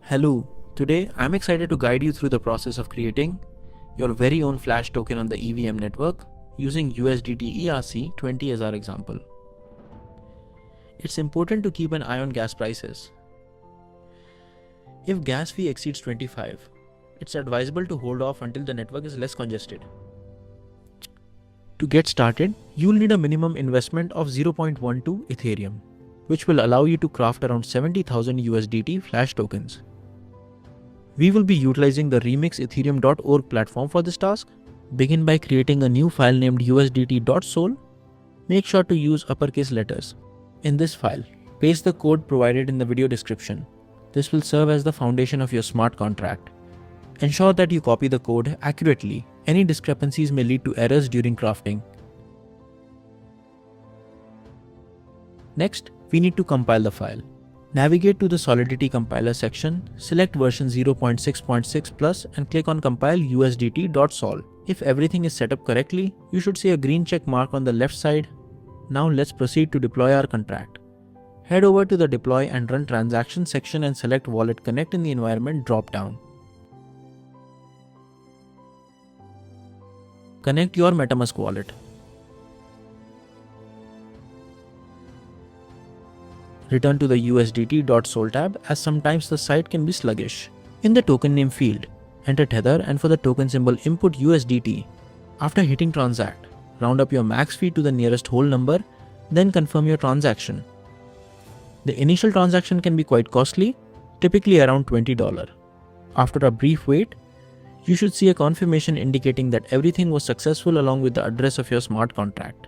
Hello, today I'm excited to guide you through the process of creating your very own Flash token on the EVM network using USDT ERC20 as our example. It's important to keep an eye on gas prices. If gas fee exceeds 25, it's advisable to hold off until the network is less congested. To get started, you'll need a minimum investment of 0.12 Ethereum, which will allow you to craft around 70,000 USDT Flash tokens. We will be utilizing the remixethereum.org platform for this task. Begin by creating a new file named usdt.sol. Make sure to use uppercase letters. In this file, paste the code provided in the video description. This will serve as the foundation of your smart contract. Ensure that you copy the code accurately. Any discrepancies may lead to errors during crafting. Next, we need to compile the file. Navigate to the Solidity compiler section, select version 0.6.6 plus and click on compile usdt.sol. If everything is set up correctly, you should see a green check mark on the left side. Now let's proceed to deploy our contract. Head over to the deploy and run transaction section and select wallet connect in the environment drop-down. Connect your MetaMask wallet. Return to the usdt.sol tab as sometimes the site can be sluggish. In the token name field, enter tether and for the token symbol input USDT. After hitting transact, round up your max fee to the nearest whole number, then confirm your transaction. The initial transaction can be quite costly, typically around $20. After a brief wait, you should see a confirmation indicating that everything was successful along with the address of your smart contract.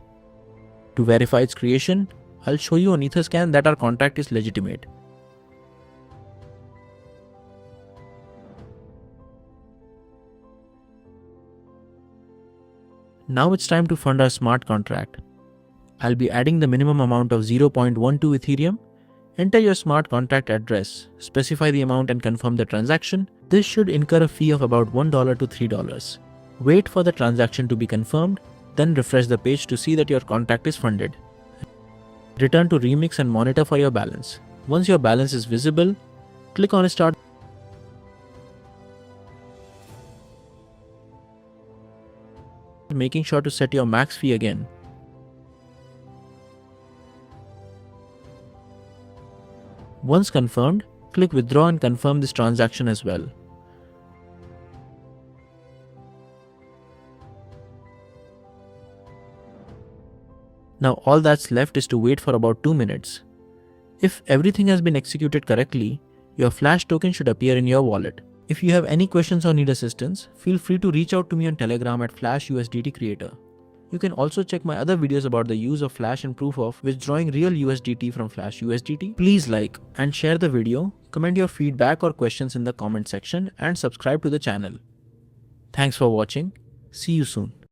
To verify its creation, I'll show you on Etherscan that our contract is legitimate. Now it's time to fund our smart contract. I'll be adding the minimum amount of 0.12 Ethereum. Enter your smart contract address, specify the amount and confirm the transaction. This should incur a fee of about $1 to $3. Wait for the transaction to be confirmed, then refresh the page to see that your contract is funded. Return to Remix and monitor for your balance. Once your balance is visible, click on Start. Making sure to set your max fee again. Once confirmed, click Withdraw and confirm this transaction as well. Now all that's left is to wait for about 2 minutes. If everything has been executed correctly, your Flash token should appear in your wallet. If you have any questions or need assistance, feel free to reach out to me on Telegram at Flash USDT Creator. You can also check my other videos about the use of Flash and proof of withdrawing real USDT from Flash USDT. Please like and share the video, comment your feedback or questions in the comment section and subscribe to the channel. Thanks for watching. See you soon.